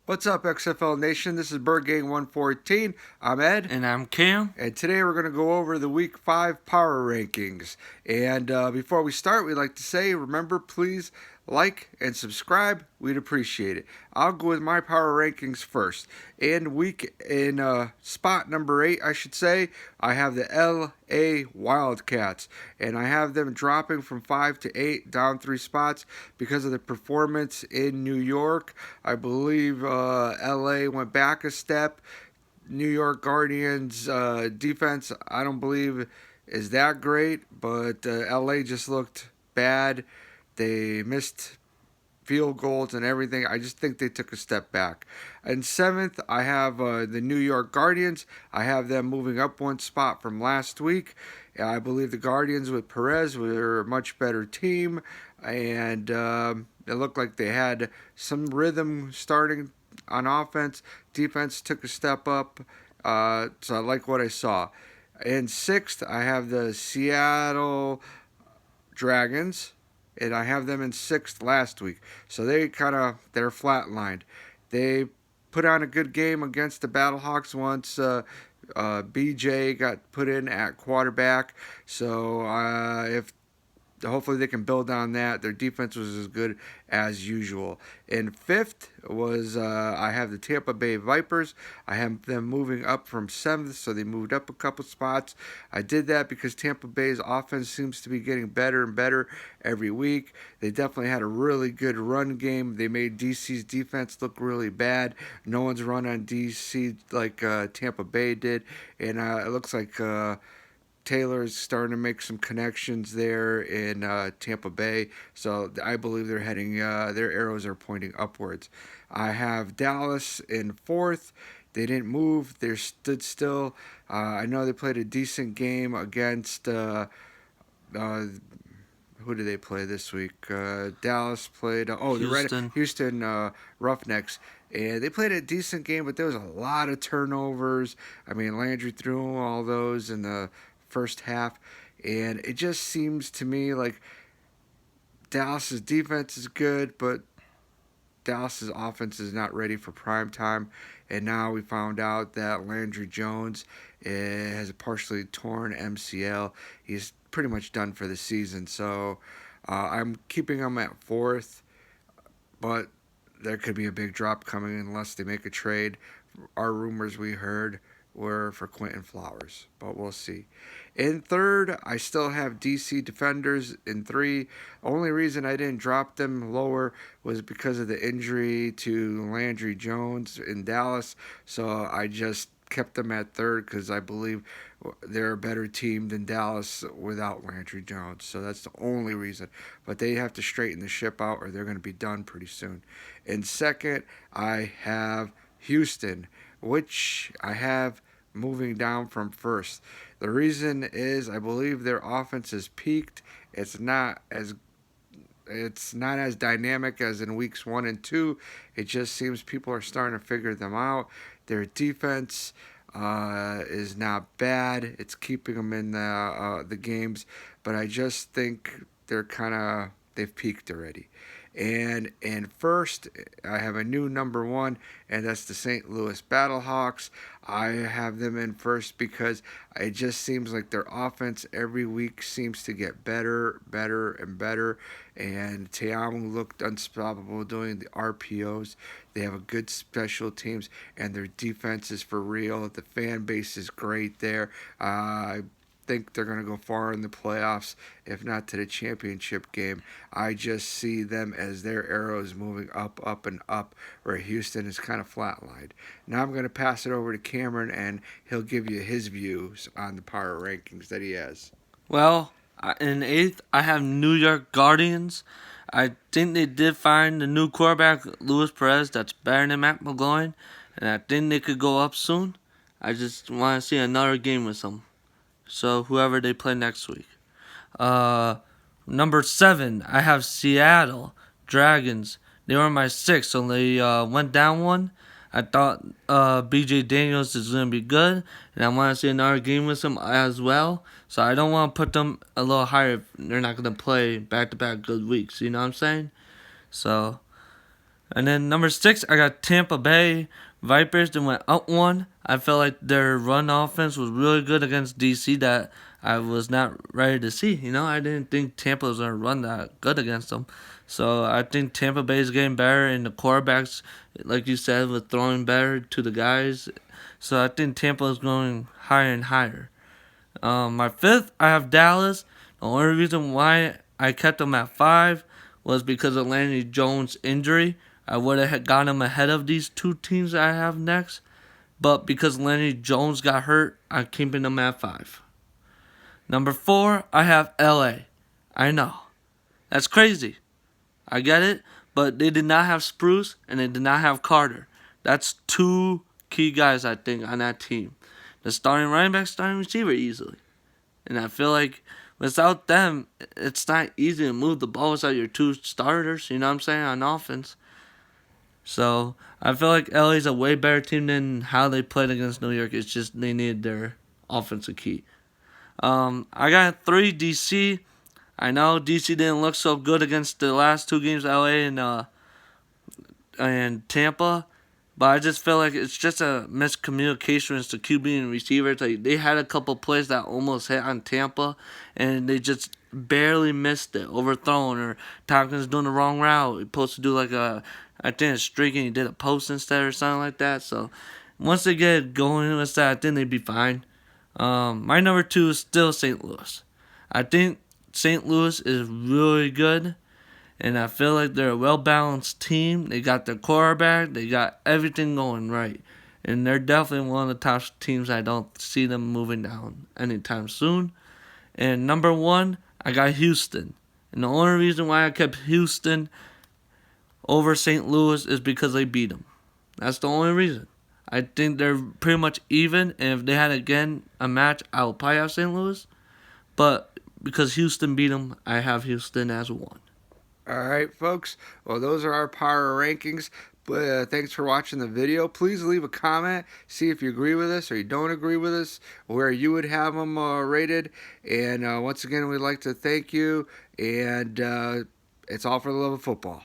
What's up, XFL Nation? This is Bird Gang 114. I'm Ed. And I'm Cam. And today we're going to go over the Week 5 Power Rankings. And before we start, we'd like to say, remember, please like and subscribe. We'd appreciate it. I'll go with my Power Rankings first. In spot number 8, I should say, I have the LA Wildcats. And I have them dropping from 5 to 8, down 3 spots because of the performance in New York. I believe LA went back a step. New York Guardians defense, I don't believe is that great, but LA just looked bad. They missed field goals and everything. I just think they took a step back. And 7th, I have the New York Guardians. I have them moving up 1 spot from last week. I believe the Guardians with Perez were a much better team, and it looked like they had some rhythm starting on offense. Defense took a step up, so I like what I saw. In 6th, I have the Seattle Dragons, and I have them in 6th last week. So they're flatlined. They put on a good game against the Battlehawks once BJ got put in at quarterback. So if hopefully they can build on that. Their defense was as good as usual. In 5th was I have the Tampa Bay Vipers. I have them moving up from 7th, so they moved up a couple spots. I did that because Tampa Bay's offense seems to be getting better and better every week. They definitely had a really good run game. They made DC's defense look really bad. No one's run on DC like Tampa Bay did, and it looks like Taylor's starting to make some connections there in Tampa Bay, so I believe they're heading. Their arrows are pointing upwards. I have Dallas in 4th. They didn't move. They stood still. I know they played a decent game against. Who did they play this week? Dallas played. Houston. Houston Roughnecks. And they played a decent game, but there was a lot of turnovers. I mean, Landry threw all those in the first half, and it just seems to me like Dallas's defense is good, but Dallas's offense is not ready for prime time. And now we found out that Landry Jones has a partially torn MCL. He's pretty much done for the season. So I'm keeping him at 4th, but there could be a big drop coming unless they make a trade. Our rumors we heard were for Quentin Flowers, but we'll see. In 3rd, I still have DC Defenders in 3. Only reason I didn't drop them lower was because of the injury to Landry Jones in Dallas, so I just kept them at 3rd because I believe they're a better team than Dallas without Landry Jones. So that's the only reason. But they have to straighten the ship out or they're going to be done pretty soon. In 2nd, I have Houston, which I have moving down from 1st. The reason is I believe their offense has peaked. It's not as dynamic as in weeks 1 and 2. It just seems people are starting to figure them out. Their defense is not bad. It's keeping them in the games, but I just think they've peaked already. And in 1st, I have a new number 1, and that's the St. Louis Battlehawks. I have them in 1st because it just seems like their offense every week seems to get better, and better. And Teamu looked unstoppable doing the RPOs. They have a good special teams, and their defense is for real. The fan base is great there. I think they're going to go far in the playoffs, if not to the championship game. I just see them as their arrows moving up, and up, where Houston is kind of flatlined. Now I'm going to pass it over to Cameron, and he'll give you his views on the power rankings that he has. Well, in 8th, I have New York Guardians. I think they did find the new quarterback, Luis Perez, that's better than Matt McGloin, and I think they could go up soon. I just want to see another game with them. So whoever they play next week. Number 7, I have Seattle Dragons. They were my 6th, so they went down 1. I thought BJ Daniels is going to be good, and I want to see another game with them as well. So I don't want to put them a little higher if they're not going to play back-to-back good weeks. You know what I'm saying? So And then number 6, I got Tampa Bay Vipers that went up 1. I felt like their run offense was really good against DC that I was not ready to see. I didn't think Tampa was going to run that good against them. So I think Tampa Bay is getting better, and the quarterbacks, like you said, were throwing better to the guys. So I think Tampa is going higher and higher. My 5th, I have Dallas. The only reason why I kept them at 5 was because of Landry Jones' injury. I would have got him ahead of these 2 teams I have next. But because Landry Jones got hurt, I'm keeping them at 5. Number 4, I have LA. I know. That's crazy. I get it. But they did not have Spruce and they did not have Carter. That's 2 key guys, I think, on that team. The starting running back, starting receiver easily. And I feel like without them, it's not easy to move the ball without your 2 starters, you know what I'm saying, on offense. So I feel like LA's a way better team than how they played against New York. It's just they needed their offensive key. I got 3 DC. I know DC didn't look so good against the last 2 games, LA and Tampa. But I just feel like it's just a miscommunication with the QB and receivers. Like they had a couple plays that almost hit on Tampa, and they just barely missed it, overthrown, or Tompkins doing the wrong route. He's supposed to do like I think a streak, and he did a post instead or something like that. So once they get going with that, I think they'd be fine. My number 2 is still St. Louis. I think St. Louis is really good. And I feel like they're a well-balanced team. They got their quarterback. They got everything going right. And they're definitely one of the top teams. I don't see them moving down anytime soon. And number 1, I got Houston. And the only reason why I kept Houston over St. Louis is because they beat them. That's the only reason. I think they're pretty much even. And if they had, again, a match, I would probably have St. Louis. But because Houston beat them, I have Houston as 1. All right, folks. Well, those are our power rankings. Thanks for watching the video. Please leave a comment. See if you agree with us or you don't agree with us, where you would have them rated. And once again, we'd like to thank you. And it's all for the love of football.